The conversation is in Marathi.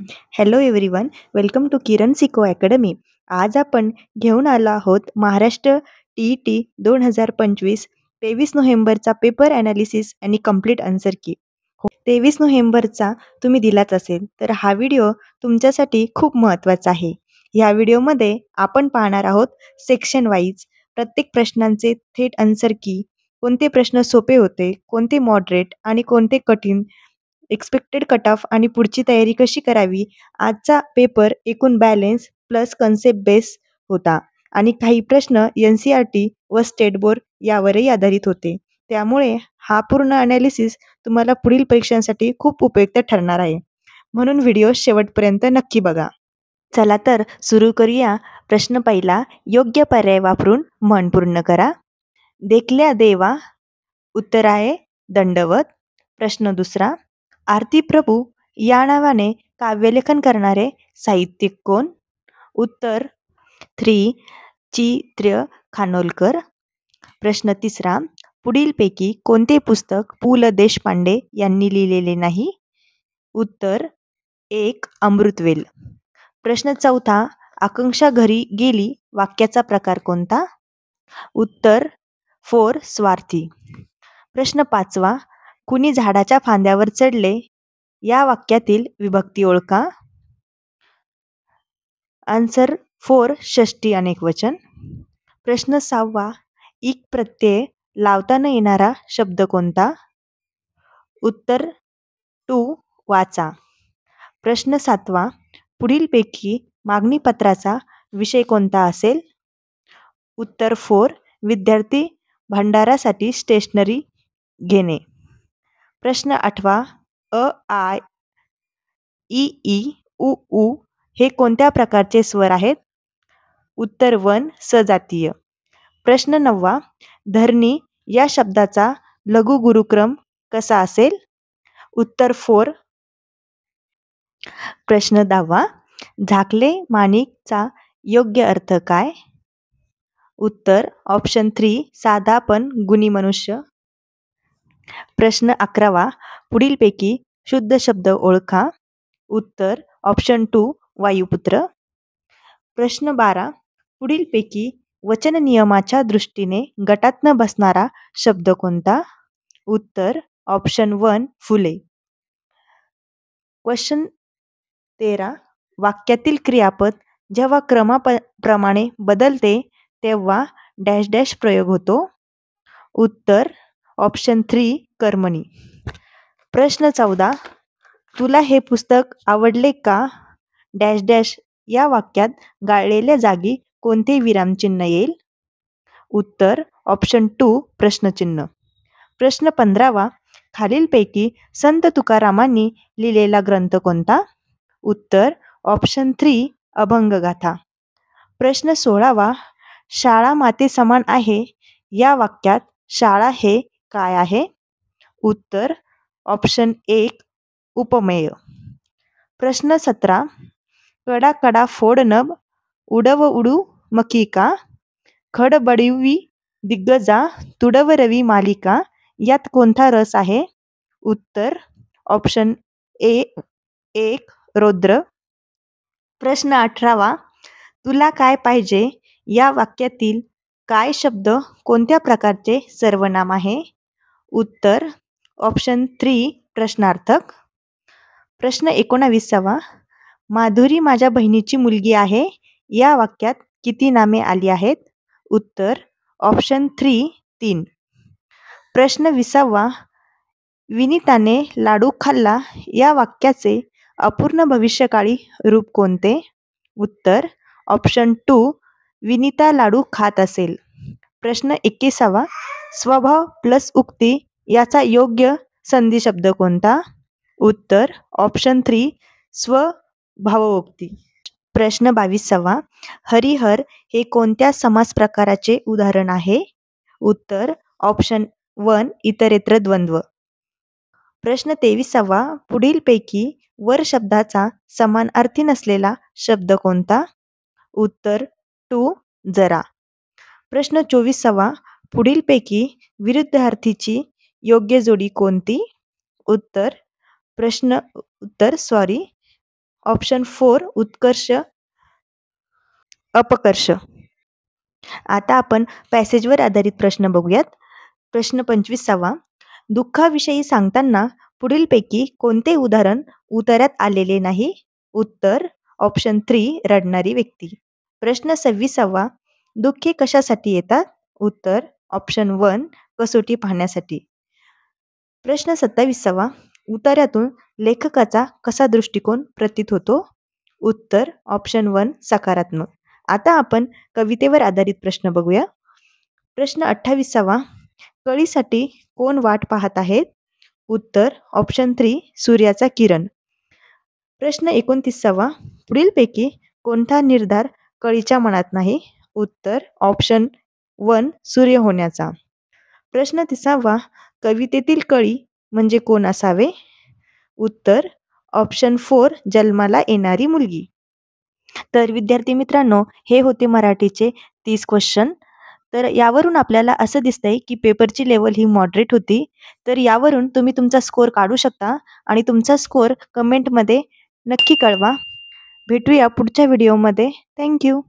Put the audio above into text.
Hello everyone, welcome to Kiran सिको अकॅडमी. आज आपण घेऊन आलो आहोत महाराष्ट्र TET 2025 23 नोव्हेंबरचा पेपर ॲनालिसिस आणि कंप्लीट आन्सर की. 23 नोव्हेंबरचा तुम्ही दिलाच असेल, तर हा व्हिडिओ तुमच्यासाठी खूप महत्त्वाचा आहे. ह्या व्हिडिओमध्ये आपण पाहणार आहोत सेक्शन वाईज प्रत्येक प्रश्नांचे थेट आन्सर की, कोणते प्रश्न सोपे होते, कोणते मॉडरेट आणि कोणते कठीण, एक्सपेक्टेड कट ऑफ आणि पुढची तयारी कशी करावी. आजचा पेपर एकूण बॅलेन्स प्लस कन्सेप्ट बेस होता आणि काही प्रश्न NCERT व स्टेट बोर्ड यावरही आधारित होते. त्यामुळे हा पूर्ण ॲनालिसिस तुम्हाला पुढील परीक्षांसाठी खूप उपयुक्त ठरणार आहे. म्हणून व्हिडिओ शेवटपर्यंत नक्की बघा. चला तर सुरू करूया. प्रश्न पहिला, योग्य पर्याय वापरून मन पूर्ण करा. देखल्या देवा, उत्तर आहे दंडवत. प्रश्न दुसरा, आरती प्रभू या नावाने काव्यलेखन करणारे साहित्यिक कोण? उत्तर 3 चित्र्य खानोलकर. प्रश्न तिसरा, पुढीलपैकी कोणते पुस्तक पु ल देशपांडे यांनी लिहिलेले नाही? उत्तर 1 अमृतवेल. प्रश्न चौथा, आकांक्षा घरी गेली वाक्याचा प्रकार कोणता? उत्तर 4 स्वार्थी. प्रश्न पाचवा, कुणी झाडाच्या फांद्यावर चढले या वाक्यातील विभक्ती ओळखा. आन्सर 4 षष्टी अनेकवचन. प्रश्न सहावा, इक प्रत्यय लावता न येणारा शब्द कोणता? उत्तर 2 वाचा. प्रश्न सातवा, पुढीलपैकी मागणीपत्राचा विषय कोणता असेल? उत्तर 4 विद्यार्थी भंडारासाठी स्टेशनरी घेणे. प्रश्न आठवा, अ, आ, इ, उ, ऊ हे कोणत्या प्रकारचे स्वर आहेत? उत्तर 1 सजातीय. प्रश्न नववा, धरणी या शब्दाचा लघु गुरुक्रम कसा असेल? उत्तर 4. प्रश्न 10वा, झाकले माणिकचा योग्य अर्थ काय? उत्तर ऑप्शन 3 साधा पण गुणी मनुष्य. प्रश्न 11वा, पुढीलपैकी शुद्ध शब्द ओळखा. उत्तर ऑप्शन 2 वायुपुत्र. प्रश्न 12, पुढीलपैकी वचन नियमाच्या दृष्टीने गटात न बसणारा शब्द कोणता? उत्तर ऑप्शन 1 फुले. क्वेश्चन 13, वाक्यातील क्रियापद जेव्हा क्रमाप्रमाणे बदलते तेव्हा डॅश डॅश प्रयोग होतो. उत्तर ऑप्शन 3 कर्मणी. प्रश्न 14, तुला हे पुस्तक आवडले का? डॅश डॅश या वाक्यात गाळलेल्या जागी कोणते विरामचिन्ह येईल? उत्तर ऑप्शन 2 प्रश्नचिन्ह. प्रश्न 15वा, खालीलपैकी संत तुकारामांनी लिहिलेला ग्रंथ कोणता? उत्तर ऑप्शन 3 अभंगगाथा. प्रश्न 16वा, शाळा माते समान आहे या वाक्यात शाळा हे काय आहे? उत्तर ऑप्शन 1 उपमेय. प्रश्न 17, कडा कडा फोड नभ उडव उडू मखिका खडबडवी दिग्गजा तुडव रवी मालिका यात कोणता रस आहे? उत्तर ऑप्शन 1 रौद्र. प्रश्न 18वा, तुला काय पाहिजे या वाक्यातील काय शब्द कोणत्या प्रकारचे सर्वनाम आहे? उत्तर ऑप्शन 3 प्रश्नार्थक. प्रश्न 19वा, माधुरी माझ्या बहिणीची मुलगी आहे या वाक्यात किती नामे आली आहेत? उत्तर ऑप्शन 3 प्रश्न 20वा, विनीताने लाडू खाल्ला या वाक्याचे अपूर्ण भविष्यकाळी रूप कोणते? उत्तर ऑप्शन 2 विनीता लाडू खात असेल. प्रश्न 21वा, स्वभाव प्लस उक्ती याचा योग्य संधी शब्द कोणता? उत्तर ऑप्शन 3 स्वभावोक्ती. प्रश्न 22वा, हरिहर हे कोणत्या समास प्रकाराचे उदाहरण आहे? उत्तर ऑप्शन 1 इतरेत्र द्वंद्व. प्रश्न 23वा, पुढीलपैकी वर शब्दाचा समानार्थी नसलेला शब्द कोणता? उत्तर 2 जरा. प्रश्न 24वा, पुढीलपैकी विरुद्धार्थीची योग्य जोडी कोणती? उत्तर ऑप्शन 4 उत्कर्ष, अपकर्ष. आता आपण पॅसेजवर आधारित प्रश्न बघूयात. प्रश्न 25वा. दुःखाविषयी सांगताना पुढीलपैकी कोणते उदाहरण उत्तरात आलेले नाही? उत्तर ऑप्शन 3 रडणारी व्यक्ती. प्रश्न 26वा. दुःखे कशासाठी येतात? उत्तर ऑप्शन 1 कसोटी पाहण्यासाठी. प्रश्न 27वा. उतार्यातून लेखकाचा कसा दृष्टिकोन प्रतीत होतो? उत्तर ऑप्शन 1 सकारात्मक. आता आपण कवितेवर आधारित प्रश्न बघूया. प्रश्न 28वा. कळीसाठी कोण वाट पाहत आहेत? उत्तर ऑप्शन 3 सूर्याचा किरण. प्रश्न 29वा. पुढीलपैकी कोणता निर्धार कळीच्या मनात नाही? उत्तर ऑप्शन 1 सूर्य होण्याचा. प्रश्न 30वा. कवितेतील कळी म्हणजे कोण असावे? उत्तर ऑप्शन 4 जन्माला येणारी मुलगी. तर विद्यार्थी मित्रांनो, हे होते मराठीचे 30 क्वेश्चन. तर यावरून आपल्याला असं दिसतंय की पेपरची लेवल ही मॉडरेट होती. तर यावरून तुम्ही तुमचा स्कोर काढू शकता आणि तुमचा स्कोर कमेंटमध्ये नक्की कळवा. भेटूया पुढच्या व्हिडिओमध्ये. Thank you.